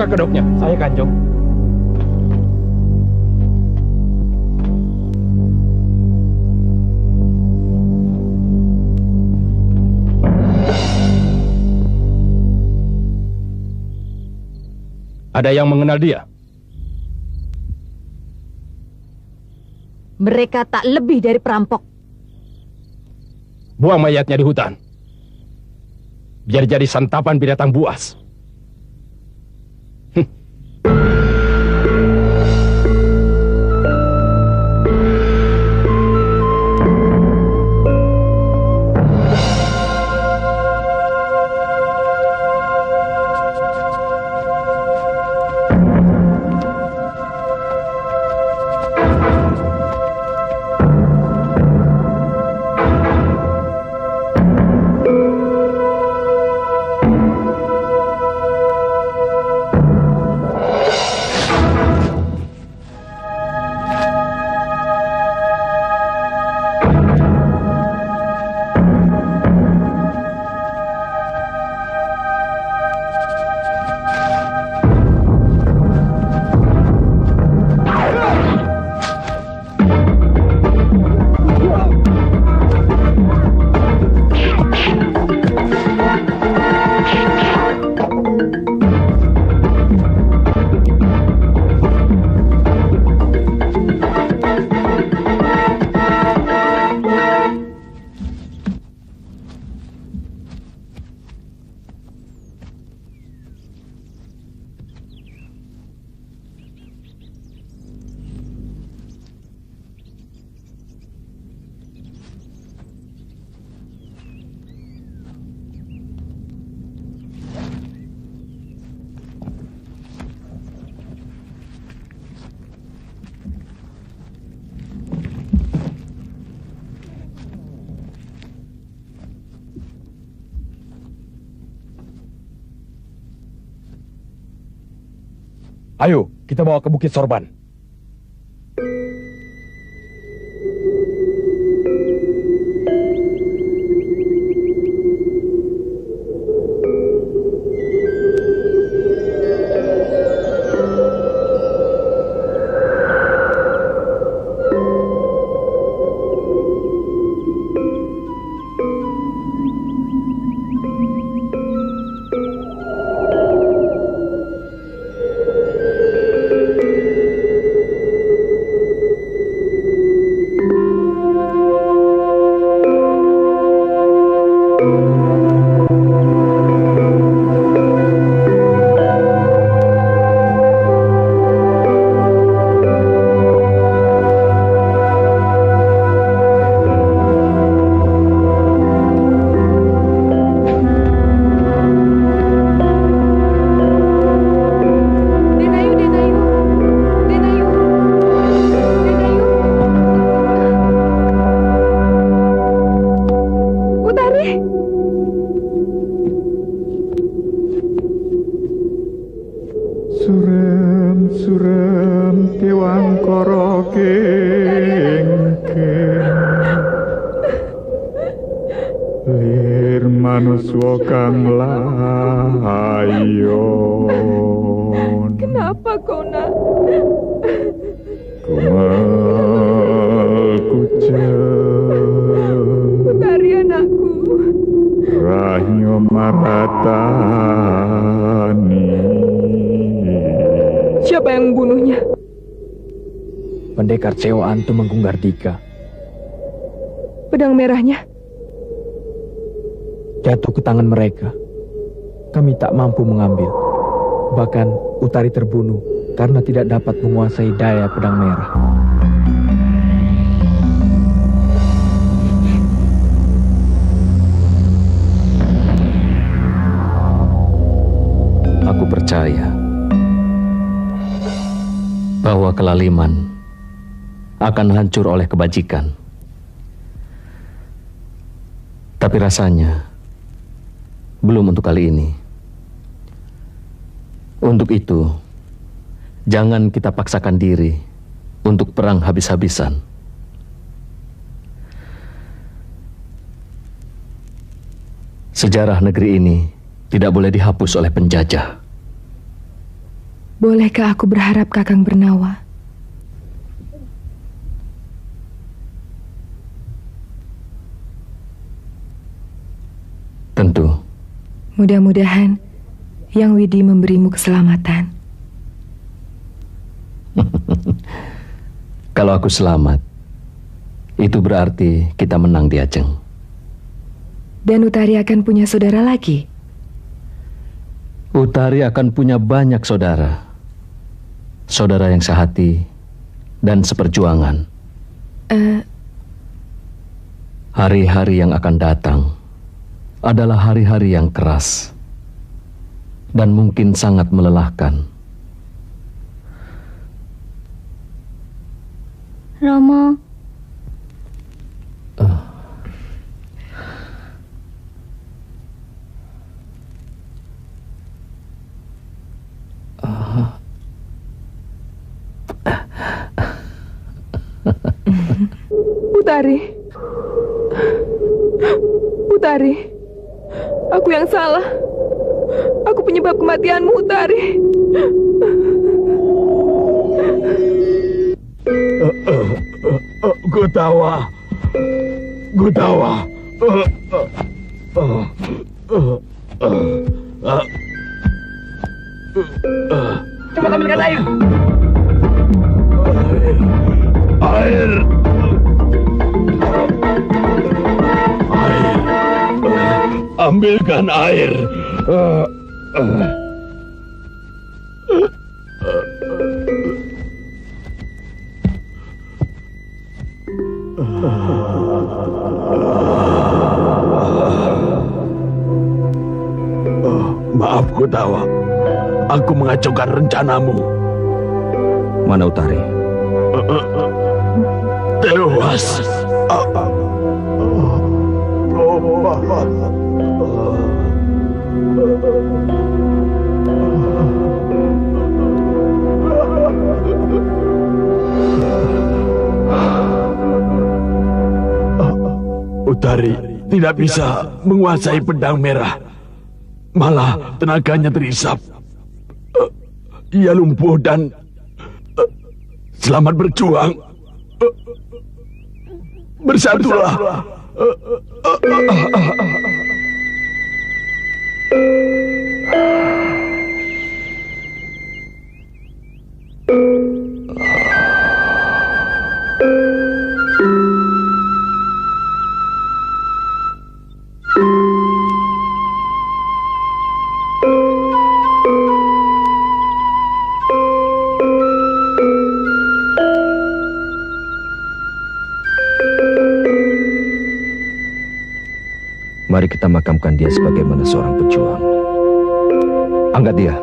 Buka kedoknya. Saya Kanjong. Ada yang mengenal dia? Mereka tak lebih dari perampok. Buang mayatnya di hutan. Biar jadi santapan binatang buas. Ayo, kita bawa ke Bukit Sorban. Kenapa kau nak? Putari anakku. Rahyo Maratani. Siapa yang membunuhnya? Pendekar Cewaan Tumenggung Gardika. Pedang merahnya jatuh ke tangan mereka. Kami tak mampu mengambil. Bahkan Utari terbunuh karena tidak dapat menguasai daya pedang merah. Aku percaya bahwa kelaliman akan hancur oleh kebajikan. Tapi rasanya belum untuk kali ini. Untuk itu, jangan kita paksakan diri untuk perang habis-habisan. Sejarah negeri ini tidak boleh dihapus oleh penjajah. Bolehkah aku berharap Kakang Bernawa? Tentu. Mudah-mudahan Yang Widi memberimu keselamatan. Kalau aku selamat, itu berarti kita menang di Ajeng. Dan Utari akan punya saudara lagi. Utari akan punya banyak saudara. Saudara yang sehati dan seperjuangan. Hari-hari yang akan datang adalah hari-hari yang keras dan mungkin sangat melelahkan. Romo, Utari. Utari. Aku yang salah. Aku penyebab kematianmu, Utari. Gutawa. Cepat ambilkan air. Air. Ambilkan air. Maaf Gutawa, aku mengacaukan rencanamu. Mana Utari? Tewas. Utari tidak bisa menguasai pedang merah. Malah tenaganya terisap. Ia lumpuh dan selamat berjuang. Bersatulah. Mari kita makamkan dia sebagaimana seorang pejuang. Angkat dia.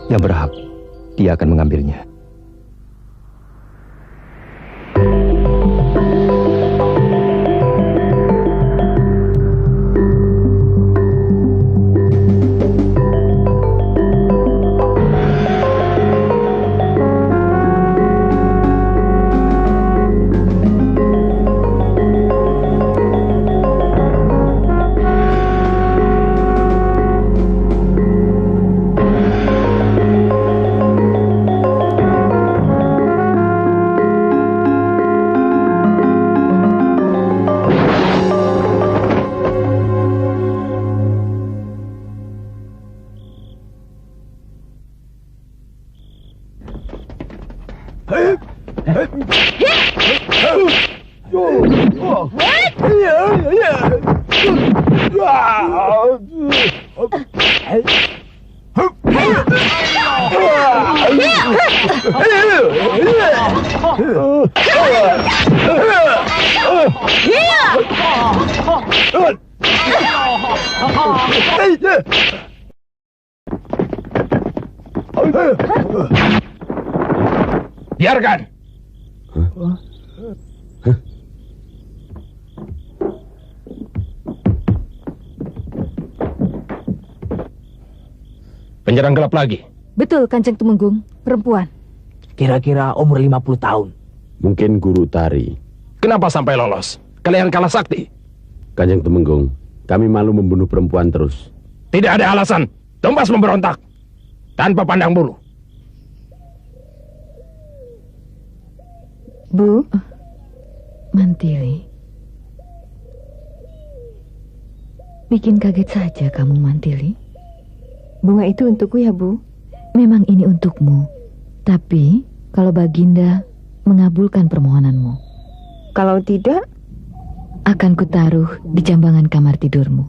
Yang berhak, dia akan mengambilnya. Biarkan. Penyerang gelap lagi. betul Kanjeng Tumenggung, perempuan. Kira-kira umur 50 tahun. Mungkin Guru Tari. Kenapa sampai lolos? Kalian kalah sakti. Kanjeng Tumenggung, kami malu membunuh perempuan terus. Tidak ada alasan. Tumbas memberontak. Tanpa pandang bulu. Bu, Mantili. Bikin kaget saja kamu, Mantili. bunga itu untukku ya, Bu. Memang ini untukmu. Tapi, kalau Baginda mengabulkan permohonanmu, Kalau tidak, akan kutaruh di jambangan kamar tidurmu.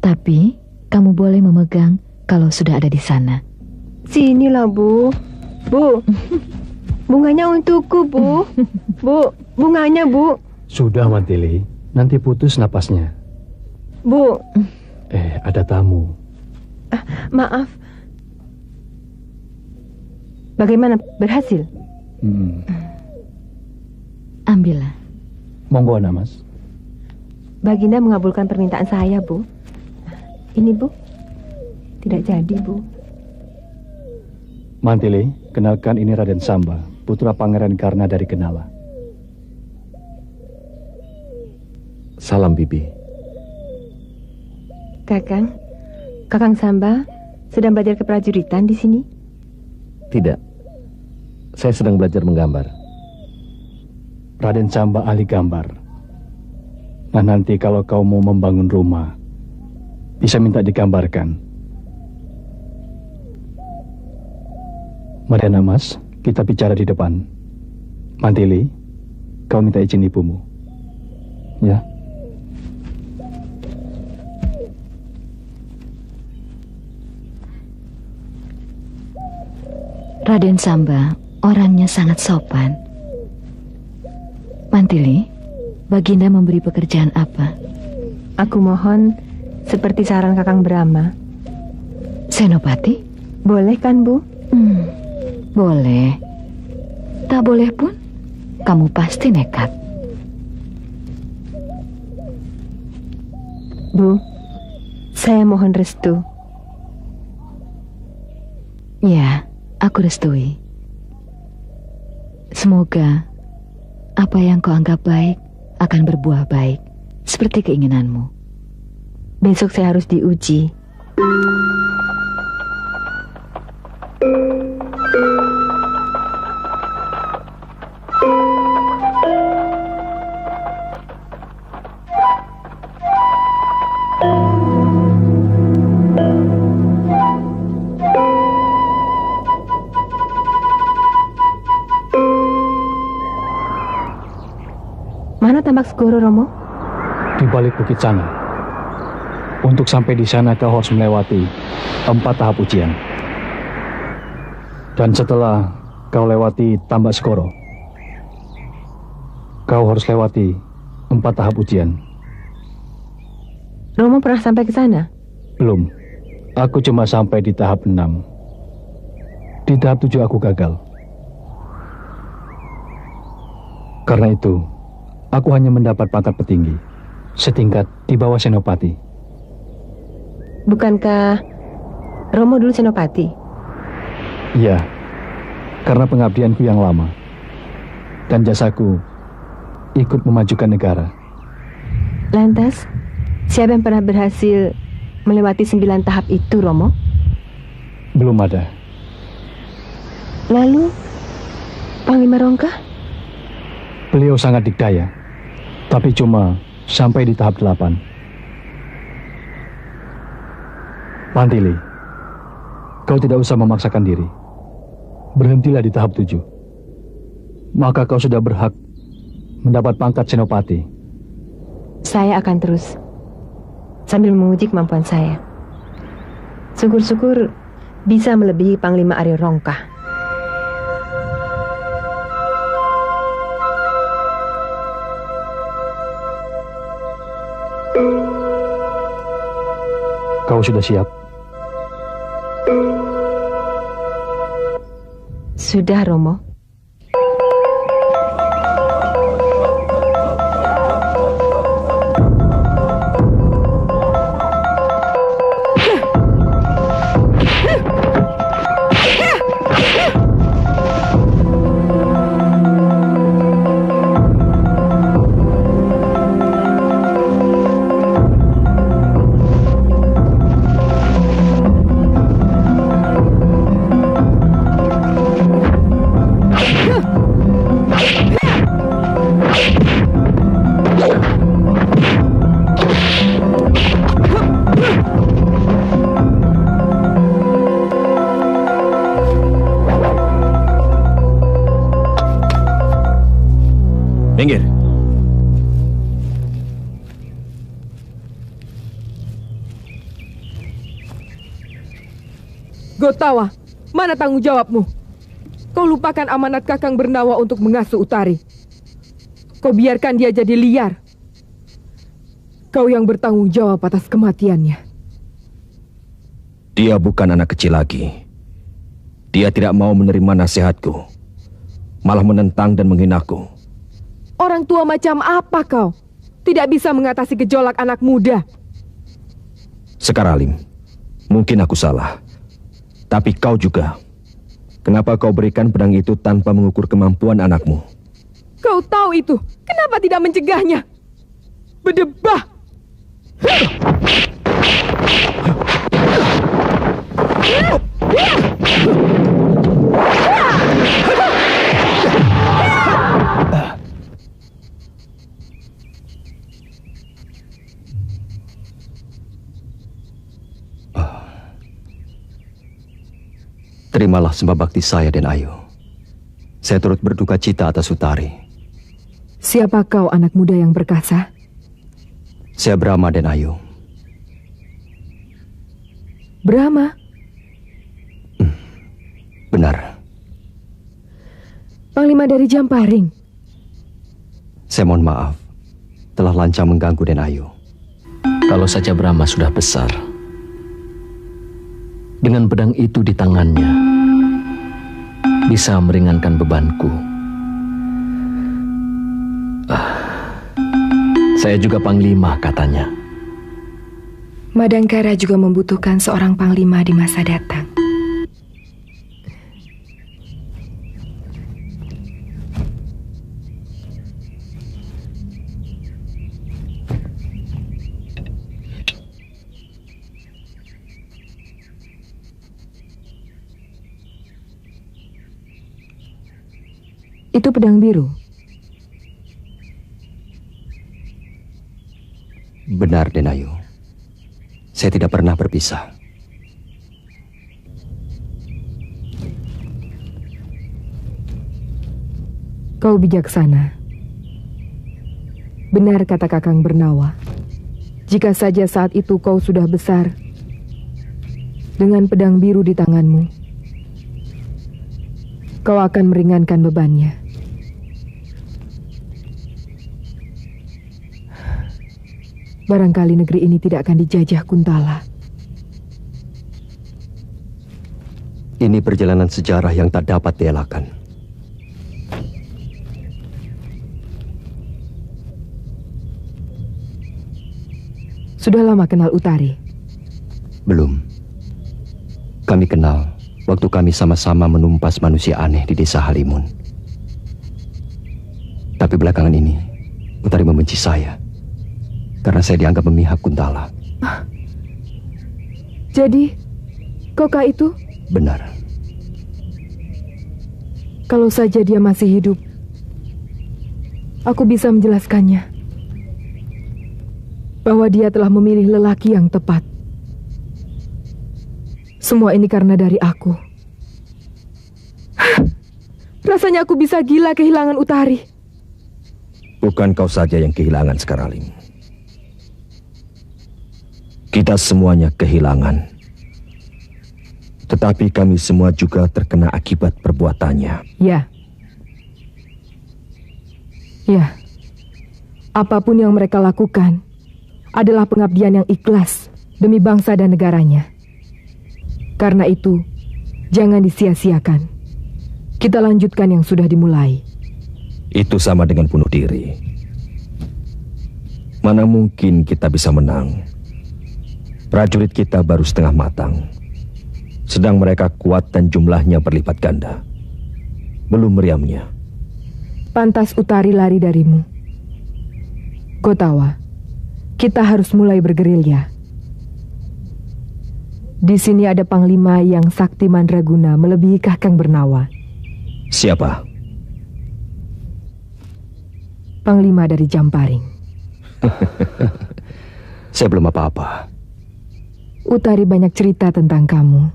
Tapi, kamu boleh memegang kalau sudah ada di sana. sinilah, Bu. Bu, bunganya untukku, Bu. Bu, bunganya, Bu. Sudah, Mantili. Nanti putus napasnya. Bu, Ada tamu. maaf. Bagaimana, berhasil? Ambillah. Monggo, Ana, Mas. Baginda mengabulkan permintaan saya, Bu. Ini, Bu. Tidak jadi, Bu. Mantili, kenalkan ini Raden Samba, putra Pangeran Karna dari Kenala. Salam, Bibi. Kakang Samba sedang belajar keprajuritan di sini? Tidak. Saya sedang belajar menggambar. Raden Samba ahli gambar. Nah, nanti kalau kau mau membangun rumah, bisa minta digambarkan. Mari, Ana, Mas, kita bicara di depan. Mantili, kau minta izin ibumu. Ya. Raden Samba orangnya sangat sopan. Mantili, Baginda memberi pekerjaan apa? Aku mohon seperti saran Kakang Brahma. Senopati? Boleh kan, Bu? Boleh. Tak boleh pun, kamu pasti nekat. Bu, saya mohon restu. Ya, aku restui. Semoga apa yang kau anggap baik akan berbuah baik, seperti keinginanmu. Besok saya harus diuji. Mana tambak Segoro, Romo? Di balik bukit sana. Untuk sampai di sana kau harus melewati 4 tahap ujian. Dan setelah kau lewati Tambak Segoro, kau harus lewati 4 tahap ujian. Romo pernah sampai ke sana? Belum. Aku cuma sampai di tahap 6. Di tahap 7 aku gagal. Karena itu, aku hanya mendapat pangkat petinggi, setingkat di bawah Senopati. Bukankah Romo dulu Senopati? Iya, karena pengabdianku yang lama dan jasaku ikut memajukan negara. Lantas, siapa yang pernah berhasil melewati 9 tahap itu, Romo? Belum ada. Lalu, Panglima Rongka? Beliau sangat dikdaya, tapi cuma sampai di tahap 8. Mantili, kau tidak usah memaksakan diri. Berhentilah di tahap 7. Maka kau sudah berhak mendapat pangkat Senopati. Saya akan terus sambil menguji kemampuan saya. Syukur-syukur bisa melebihi Panglima Arya Rongka. Kau sudah siap? Sudah, Romo. Gotawa, mana tanggung jawabmu? Kau lupakan amanat Kakang Bernawa untuk mengasuh Utari. Kau biarkan dia jadi liar. Kau yang bertanggung jawab atas kematiannya. Dia bukan anak kecil lagi. Dia tidak mau menerima nasihatku, malah menentang dan menghinaku. Orang tua macam apa kau? Tidak bisa mengatasi gejolak anak muda. Sekar Alim, mungkin aku salah. Tapi kau juga. Kenapa kau berikan pedang itu tanpa mengukur kemampuan anakmu? Kau tahu itu. Kenapa tidak mencegahnya? Berdebah. Terimalah sembah bakti saya dan Ayu. Saya turut berduka cita atas Utari. Siapa kau anak muda yang perkasa? Saya Brahma dan Ayu. Brahma? Benar. Panglima dari Jamparing. Saya mohon maaf telah lancang mengganggu dan Ayu. Kalau saja Brahma sudah besar, dengan pedang itu di tangannya, bisa meringankan bebanku. Saya juga panglima katanya. Madangkara juga membutuhkan seorang panglima di masa datang. Itu pedang biru. Benar, Denayu. Saya tidak pernah berpisah. Kau bijaksana. Benar kata Kakang Bernawa. Jika saja saat itu kau sudah besar, dengan pedang biru di tanganmu, kau akan meringankan bebannya. Barangkali negeri ini tidak akan dijajah Kuntala. Ini perjalanan sejarah yang tak dapat dielakkan. Sudah lama kenal Utari? Belum. Kami kenal waktu kami sama-sama menumpas manusia aneh di desa Halimun. Tapi belakangan ini, Utari membenci saya karena saya dianggap memihak Kuntala. Jadi, Koka itu? Benar. Kalau saja dia masih hidup, aku bisa menjelaskannya bahwa dia telah memilih lelaki yang tepat. Semua ini karena dari aku. Rasanya aku bisa gila kehilangan Utari. Bukan kau saja yang kehilangan, Sekar Alim. Kita semuanya kehilangan. Tetapi kami semua juga terkena akibat perbuatannya. Ya. Ya. Apapun yang mereka lakukan adalah pengabdian yang ikhlas demi bangsa dan negaranya. Karena itu, jangan disia-siakan. Kita lanjutkan yang sudah dimulai. Itu sama dengan bunuh diri. Mana mungkin kita bisa menang? Prajurit kita baru setengah matang, sedang mereka kuat dan jumlahnya berlipat ganda. Belum meriamnya. Pantas Utari lari darimu. Gotawa, kita harus mulai bergerilya. Di sini ada panglima yang sakti mandraguna melebihi Kakang Bernawa. Siapa? Panglima dari Jamparing. Saya belum apa-apa. Utari banyak cerita tentang kamu.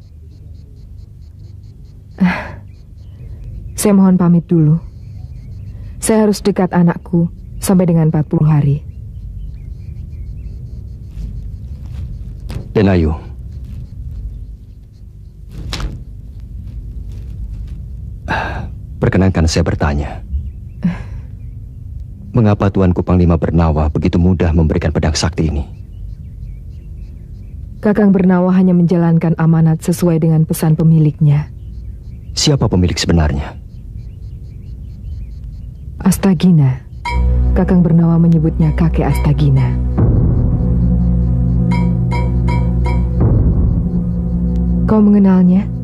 Saya mohon pamit dulu. Saya harus dekat anakku sampai dengan 40 hari. Denayu, Perkenankan saya bertanya. Mengapa Tuanku Panglima Bernawa begitu mudah memberikan pedang sakti ini? Kakang Bernawa hanya menjalankan amanat sesuai dengan pesan pemiliknya. Siapa pemilik sebenarnya? Astagina. Kakang Bernawa menyebutnya kakek Astagina. Kau mengenalnya?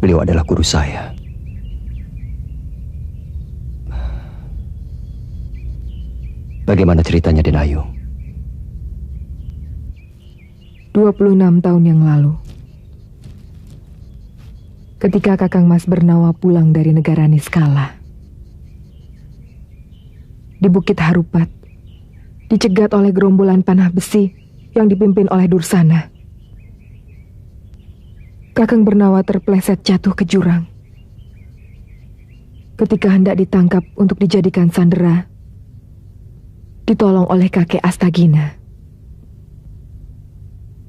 Beliau adalah guru saya. Bagaimana ceritanya, Denayu? 26 tahun yang lalu, ketika Kakang Mas Bernawa pulang dari negara Niskala, di Bukit Harupat, dicegat oleh gerombolan panah besi yang dipimpin oleh Dursana. Kakang Bernawa terpleset jatuh ke jurang. Ketika hendak ditangkap untuk dijadikan sandera, ditolong oleh kakek Astagina.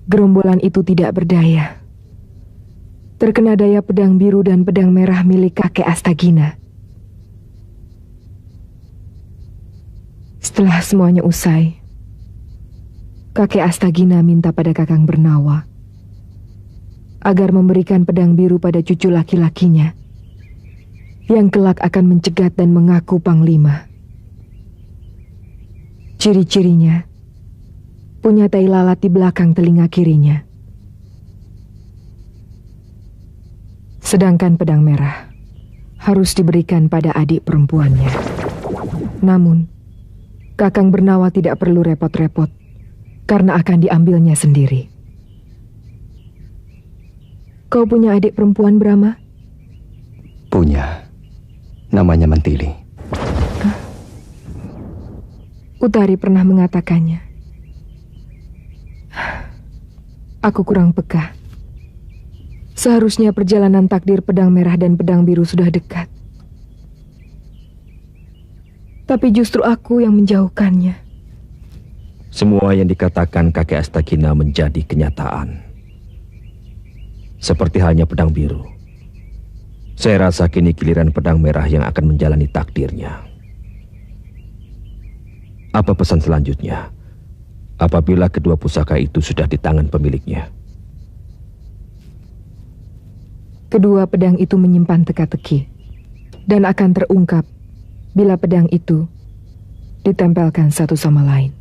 Gerombolan itu tidak berdaya. Terkena daya pedang biru dan pedang merah milik kakek Astagina. Setelah semuanya usai, kakek Astagina minta pada Kakang Bernawa agar memberikan pedang biru pada cucu laki-lakinya yang kelak akan mencegat dan mengaku panglima. Ciri-cirinya punya tai lalat di belakang telinga kirinya. Sedangkan pedang merah harus diberikan pada adik perempuannya. Namun, Kakang Bernawa tidak perlu repot-repot karena akan diambilnya sendiri. Kau punya adik perempuan, Brahma? Punya. Namanya Mantili. Utari pernah mengatakannya. Aku kurang peka. Seharusnya perjalanan takdir pedang merah dan pedang biru sudah dekat. Tapi justru aku yang menjauhkannya. Semua yang dikatakan kakek Astagina menjadi kenyataan. Seperti halnya pedang biru. Saya rasa kini giliran pedang merah yang akan menjalani takdirnya. Apa pesan selanjutnya apabila kedua pusaka itu sudah di tangan pemiliknya? Kedua pedang itu menyimpan teka-teki dan akan terungkap bila pedang itu ditempelkan satu sama lain.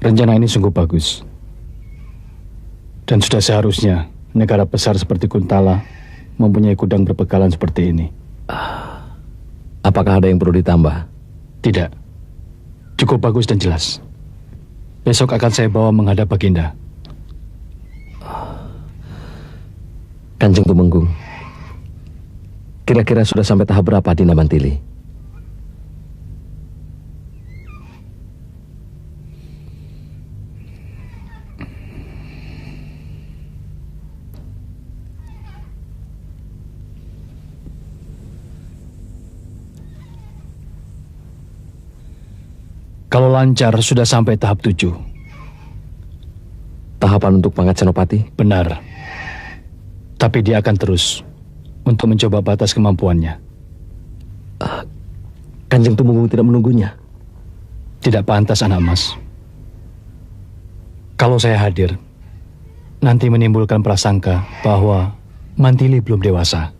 Rencana ini sungguh bagus. Dan sudah seharusnya negara besar seperti Kuntala mempunyai gudang berbekalan seperti ini. Apakah ada yang perlu ditambah? Tidak. Cukup bagus dan jelas. Besok akan saya bawa menghadap Baginda. Kanjeng Tumenggung, kira-kira sudah sampai tahap berapa Dinda Mantili? Kalau lancar sudah sampai tahap 7. Tahapan untuk pangkat Senopati? Benar. Tapi dia akan terus untuk mencoba batas kemampuannya. Kanjeng Tumenggung tidak menunggunya? Tidak pantas, anak mas. Kalau saya hadir, nanti menimbulkan prasangka bahwa Mantili belum dewasa.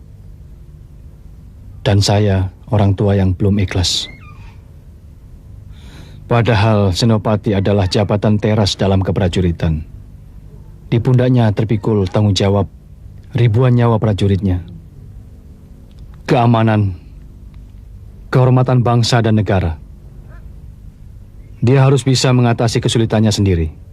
Dan saya orang tua yang belum ikhlas. Padahal Senopati adalah jabatan teras dalam keprajuritan. Di pundaknya terpikul tanggung jawab ribuan nyawa prajuritnya. Keamanan, kehormatan bangsa dan negara. Dia harus bisa mengatasi kesulitannya sendiri.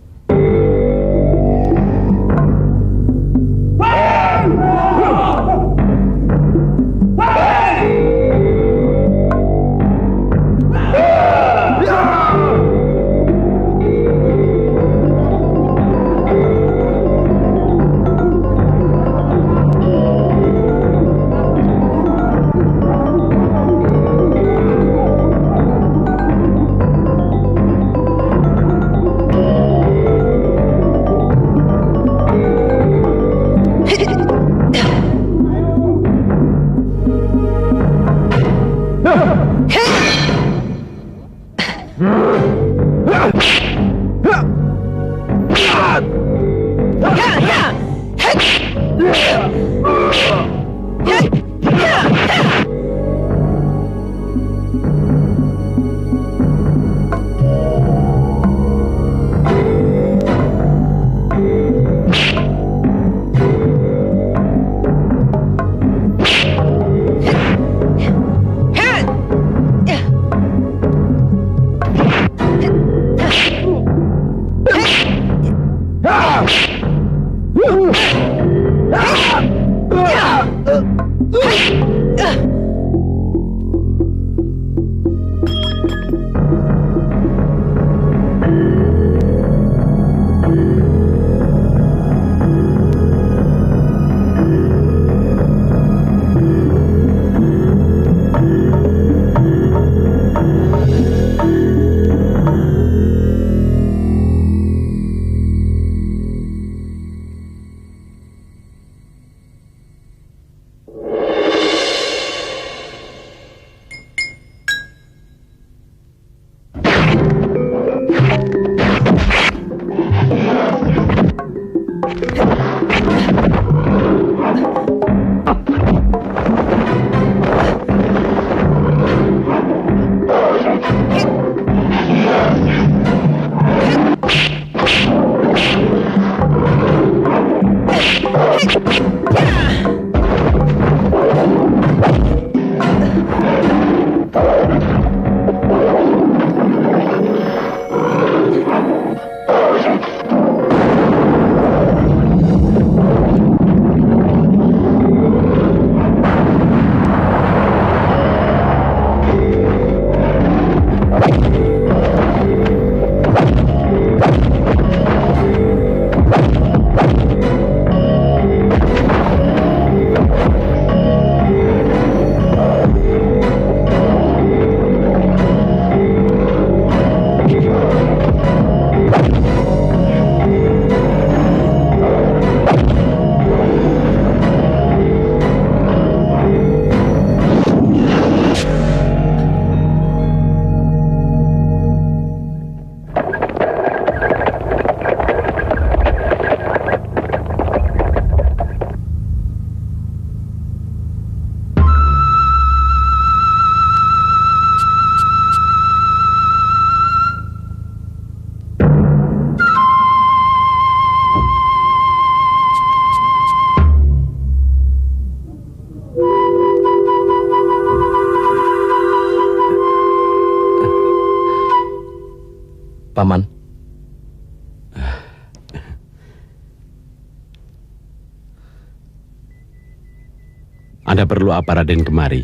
Anda perlu apa Raden kemari?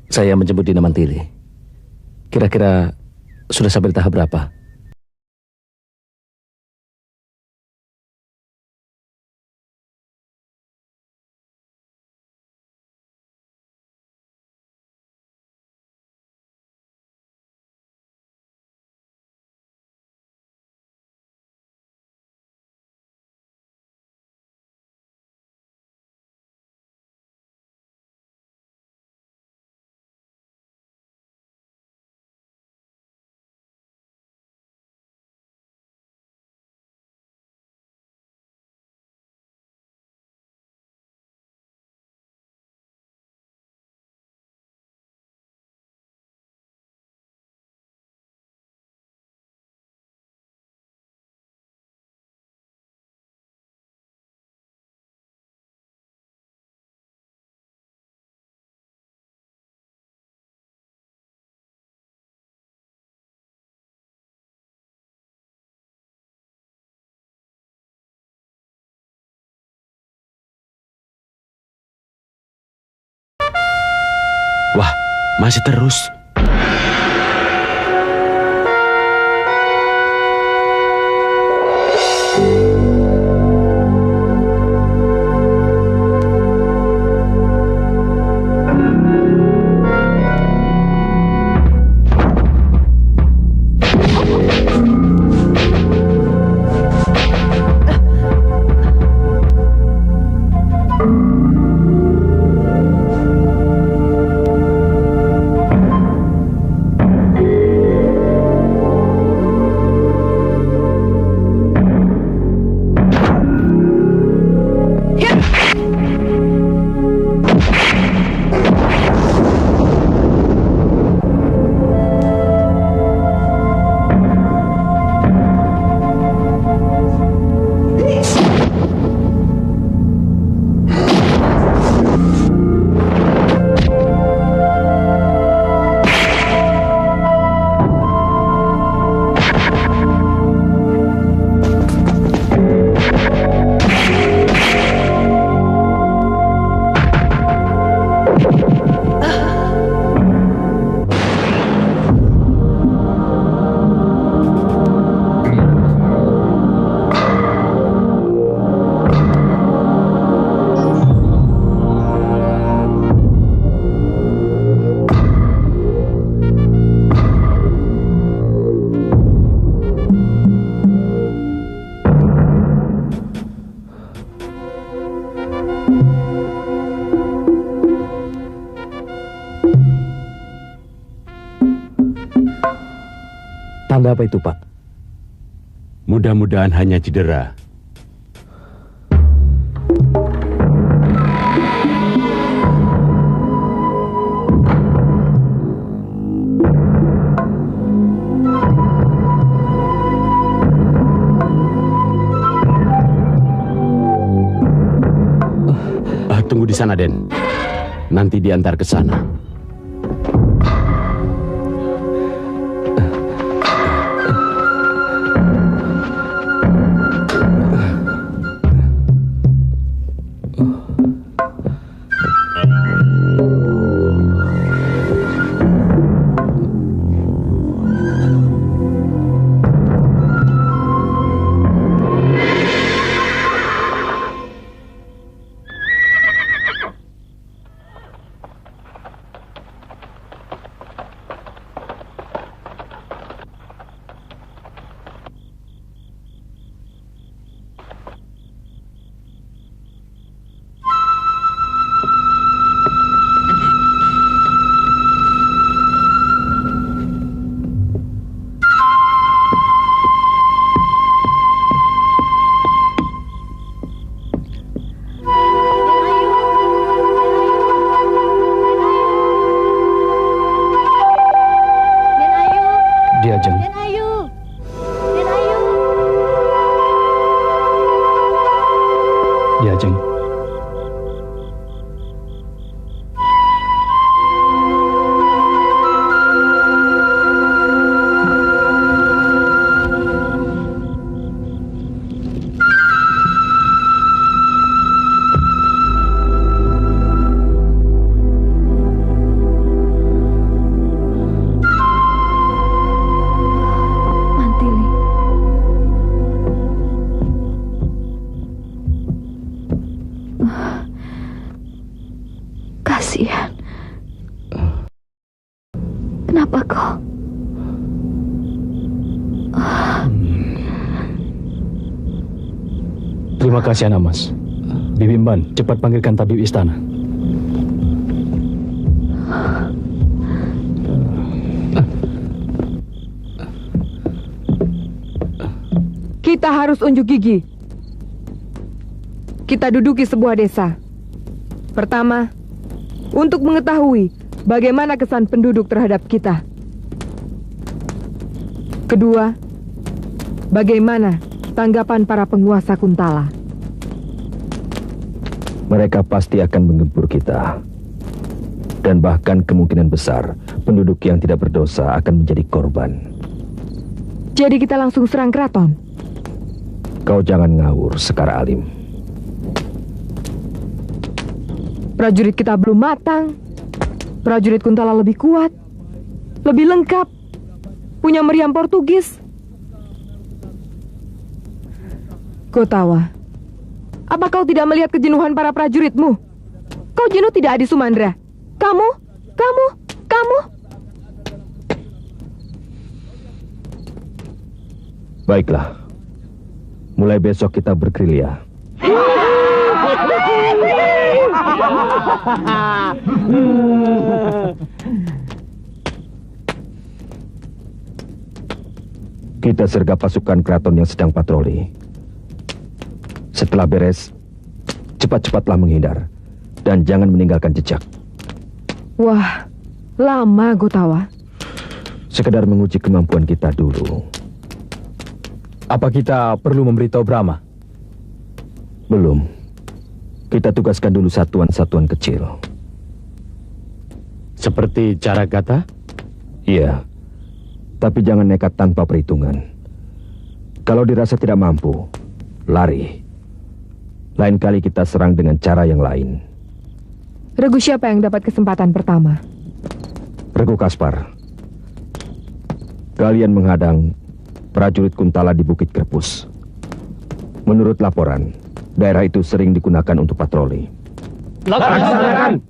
Saya menjemput Dina Mantili. Kira-kira sudah sampai di tahap berapa? Wah, masih terus. Tanda apa itu, Pak? Mudah-mudahan hanya cedera. Tunggu di sana, Den. Nanti diantar ke sana. Diajeng. Kasihan. Kenapa kau? Terima kasih, Anamas. Bibi Mban, cepat panggilkan tabib istana. Kita harus unjuk gigi. Kita duduki sebuah desa. Pertama, untuk mengetahui bagaimana kesan penduduk terhadap kita. Kedua, bagaimana tanggapan para penguasa Kuntala. Mereka pasti akan menggempur kita. Dan bahkan kemungkinan besar penduduk yang tidak berdosa akan menjadi korban. Jadi kita langsung serang keraton. Kau jangan ngawur, Sekar Alim. Prajurit kita belum matang. Prajurit Kuntala lebih kuat, lebih lengkap, punya meriam Portugis. Gotawa, apa kau tidak melihat kejenuhan para prajuritmu? Kau jenuh tidak, Adi Sumandra? Kamu. Baiklah. Mulai besok kita bergerilya. Kita sergap pasukan keraton yang sedang patroli. Setelah beres, cepat-cepatlah menghindar. Dan jangan meninggalkan jejak. Wah, lama Gotawa. Sekedar menguji kemampuan kita dulu. Apa kita perlu memberitahu Brahma? Belum. Kita tugaskan dulu satuan-satuan kecil. Seperti cara kata? Iya. Tapi jangan nekat tanpa perhitungan. Kalau dirasa tidak mampu, lari. Lain kali kita serang dengan cara yang lain. Regu siapa yang dapat kesempatan pertama? Regu Kaspar. Kalian menghadang prajurit Kuntala di Bukit Kerpus. Menurut laporan, daerah itu sering digunakan untuk patroli. Laksanakan!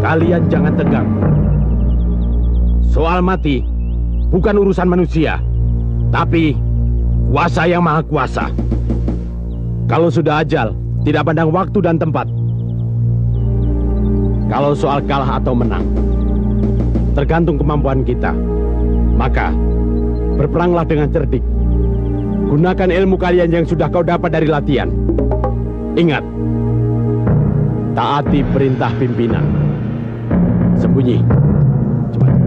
Kalian jangan tegang. Soal mati bukan urusan manusia, tapi kuasa yang maha kuasa. Kalau sudah ajal, tidak pandang waktu dan tempat. Kalau soal kalah atau menang, tergantung kemampuan kita. Maka, berperanglah dengan cerdik. Gunakan ilmu kalian yang sudah kau dapat dari latihan. Ingat, taati perintah pimpinan. Sembunyi. Cepat.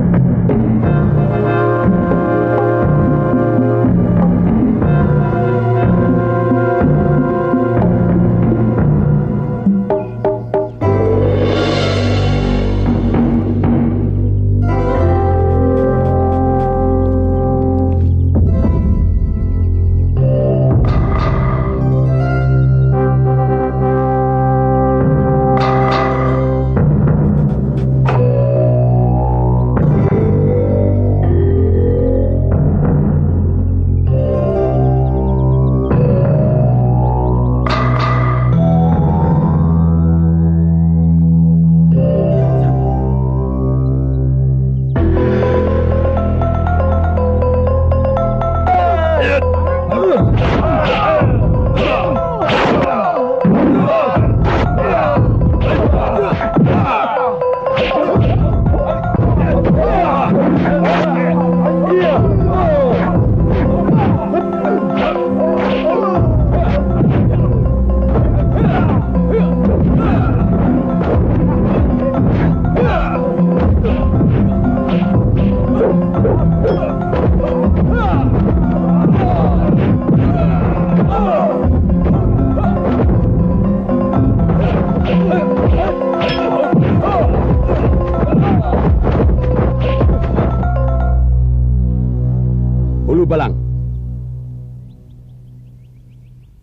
Balang.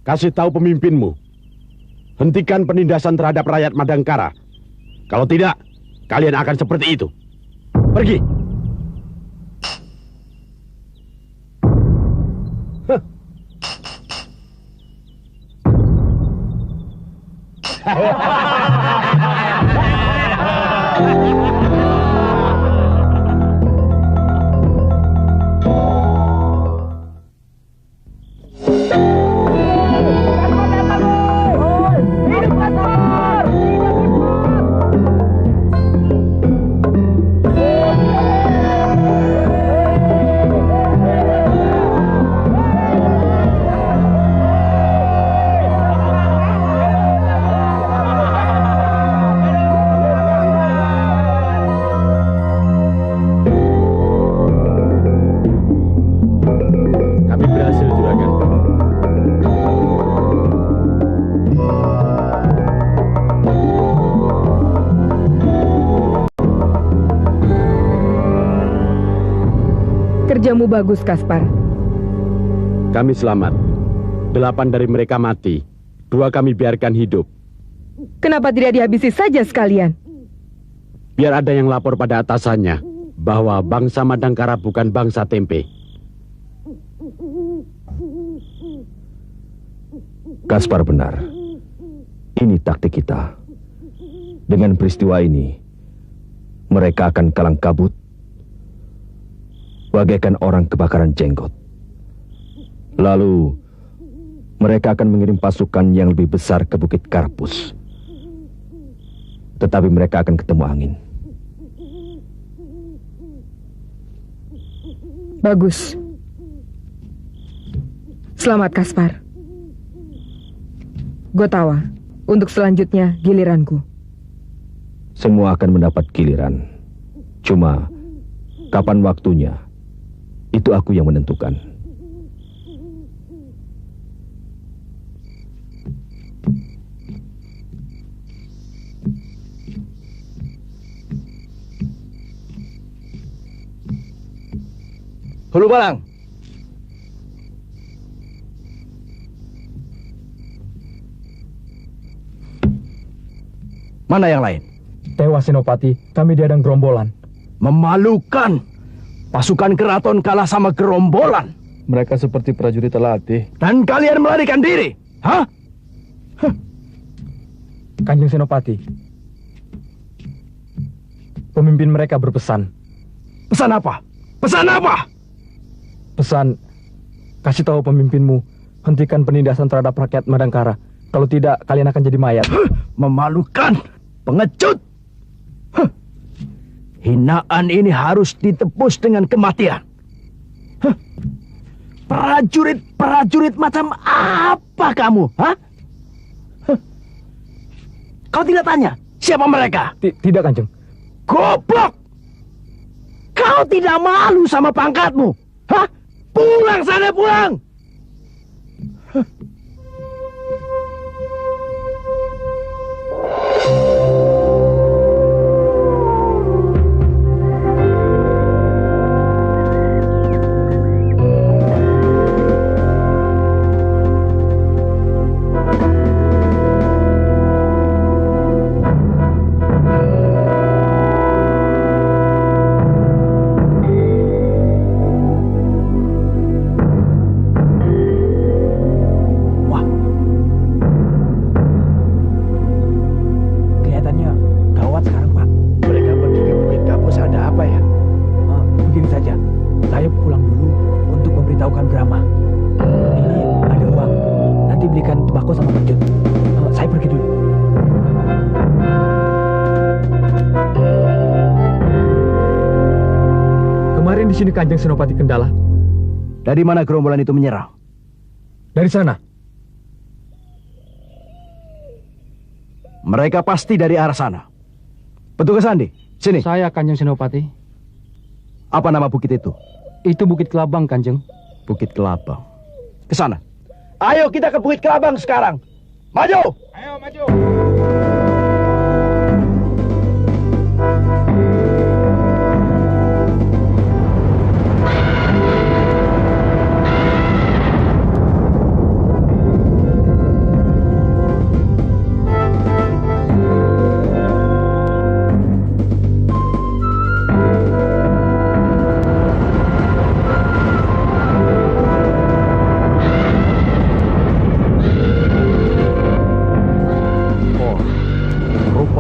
Kasih tahu pemimpinmu. Hentikan penindasan terhadap rakyat Madangkara. Kalau tidak, kalian akan seperti itu. Pergi. Kerjamu bagus, Kaspar. Kami selamat. 8 dari mereka mati. 2 kami biarkan hidup. Kenapa tidak dihabisi saja sekalian? Biar ada yang lapor pada atasannya bahwa bangsa Madangkara bukan bangsa tempe. Kaspar benar. Ini taktik kita. Dengan peristiwa ini, mereka akan kalang kabut bagaikan orang kebakaran jenggot. Lalu, mereka akan mengirim pasukan yang lebih besar ke Bukit Karpus. Tetapi mereka akan ketemu angin. Bagus. Selamat, Kaspar. Gotawa, untuk selanjutnya giliranku. Semua akan mendapat giliran. Cuma, kapan waktunya, itu aku yang menentukan. Hulu Balang. Mana yang lain? Tewas Senopati, kami diadang gerombolan. Memalukan. Pasukan keraton kalah sama gerombolan. Mereka seperti prajurit terlatih. Dan kalian melarikan diri. Hah? Kanjeng Senopati, pemimpin mereka berpesan. Pesan apa? Pesan apa? Pesan, kasih tahu pemimpinmu, hentikan penindasan terhadap rakyat Madangkara. Kalau tidak, kalian akan jadi mayat. Memalukan. Pengecut. Hinaan ini harus ditebus dengan kematian. Prajurit macam apa kamu? Hah? Kau tidak tanya siapa mereka? Tidak, Kanjeng. Goblok! Kau tidak malu sama pangkatmu? Hah? Pulang sana, pulang! Di sini Kanjeng Senopati Kendala. Dari mana gerombolan itu menyerang? Dari sana. Mereka pasti dari arah sana. Petugas Andi, sini. Saya Kanjeng Senopati. Apa nama bukit itu? Itu Bukit Kelabang, Kanjeng. Bukit Kelabang. Ke sana. Ayo kita ke Bukit Kelabang sekarang. Maju! Ayo maju!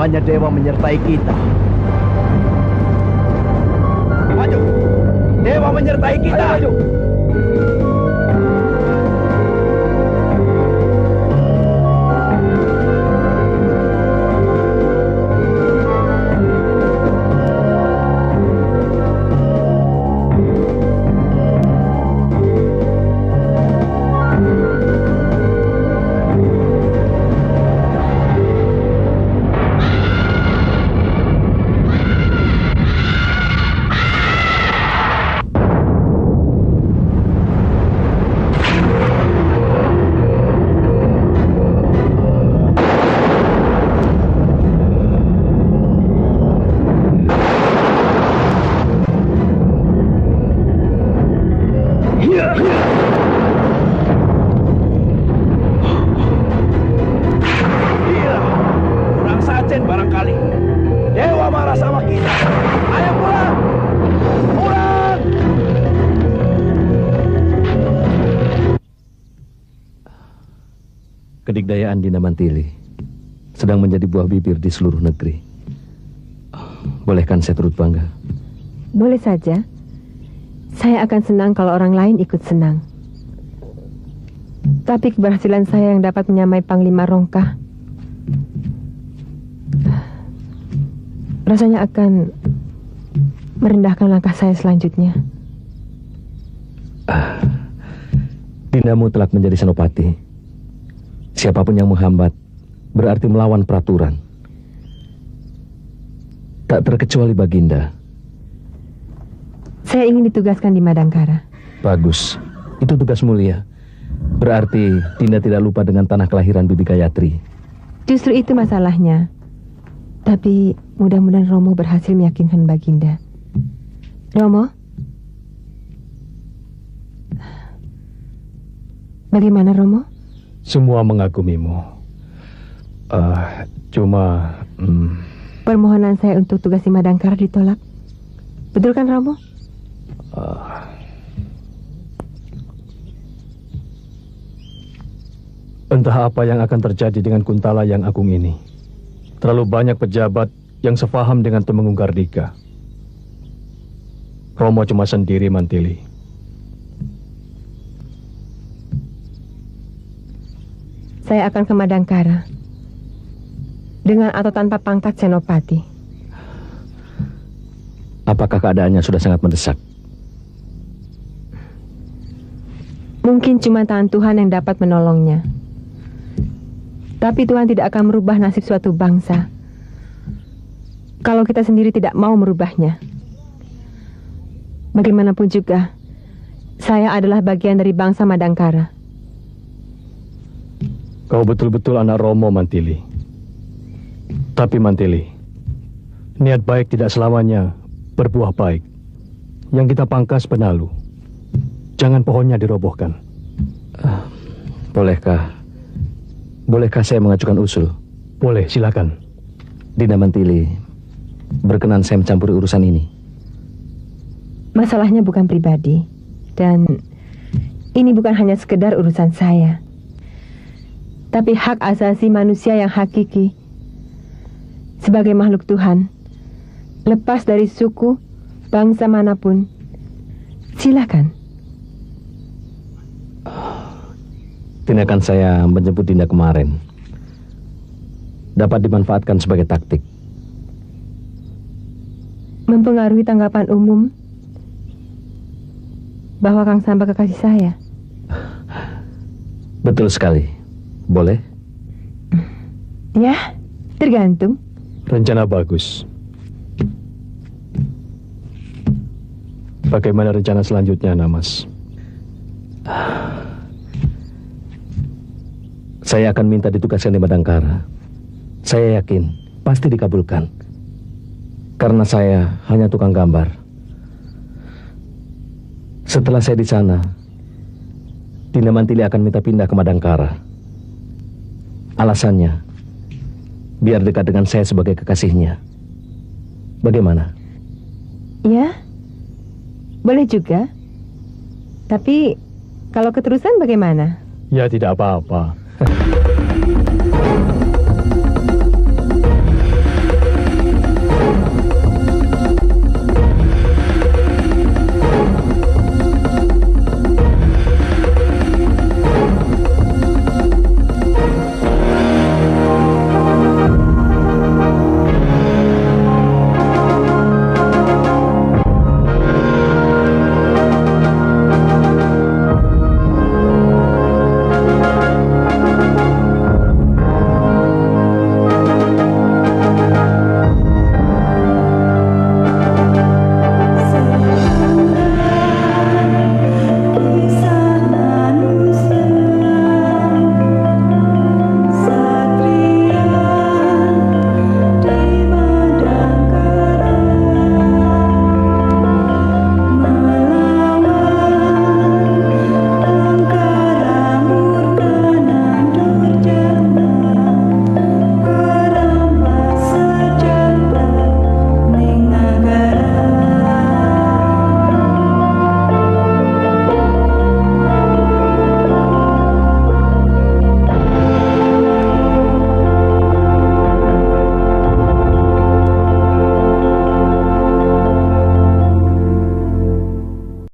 hanya dewa menyertai kita. Maju! Dewa menyertai kita! Maju! Kurang sajen barangkali. Dewa marah sama kita. Ayo pulang! Pulang! Kedikdayaan Dinda Mantili sedang menjadi buah bibir di seluruh negeri. Bolehkan saya turut bangga? Boleh saja. Saya akan senang kalau orang lain ikut senang. Tapi keberhasilan saya yang dapat menyamai Panglima Rongkah rasanya akan merendahkan langkah saya selanjutnya. Dindamu telah menjadi senopati. Siapapun yang menghambat berarti melawan peraturan. Tak terkecuali Baginda. Saya ingin ditugaskan di Madangkara. Bagus, itu tugas mulia. Berarti Dinda tidak lupa dengan tanah kelahiran Bibi Gayatri. Justru itu masalahnya. Tapi mudah-mudahan Romo berhasil meyakinkan Baginda. Romo? Bagaimana Romo? Semua mengagumimu. Cuma... Permohonan saya untuk tugas di Madangkara ditolak. Betul kan Romo? Entah apa yang akan terjadi dengan Kuntala yang agung ini. Terlalu banyak pejabat yang sefaham dengan Temenggung Kardika. Romo cuma sendiri, Mantili. Saya akan ke Madangkara. Dengan atau tanpa pangkat senopati. Apakah keadaannya sudah sangat mendesak? Mungkin cuma tangan Tuhan yang dapat menolongnya. Tapi Tuhan tidak akan merubah nasib suatu bangsa kalau kita sendiri tidak mau merubahnya. Bagaimanapun juga, saya adalah bagian dari bangsa Madangkara. Kau betul-betul anak Romo, Mantili. Tapi Mantili, niat baik tidak selamanya berbuah baik. Yang kita pangkas penalu. Jangan pohonnya dirobohkan. Bolehkah saya mengajukan usul? Boleh, silakan. Dinda Mantili berkenan saya mencampuri urusan ini. Masalahnya bukan pribadi. Dan ini bukan hanya sekedar urusan saya. Tapi hak asasi manusia yang hakiki. Sebagai makhluk Tuhan, lepas dari suku, bangsa manapun, silakan. Tindakan saya menjemput Dinda kemarin dapat dimanfaatkan sebagai taktik. Mempengaruhi tanggapan umum bahwa Kang Samba kekasih saya. Betul sekali. Boleh? Ya, tergantung. Rencana bagus. Bagaimana rencana selanjutnya, Namas? Saya akan minta ditugaskan di Madangkara. Saya yakin pasti dikabulkan. Karena saya hanya tukang gambar. Setelah saya di sana, Dinda Mantili akan minta pindah ke Madangkara. Alasannya, biar dekat dengan saya sebagai kekasihnya. Bagaimana? Ya, boleh juga. Tapi kalau keterusan bagaimana? Ya tidak apa-apa.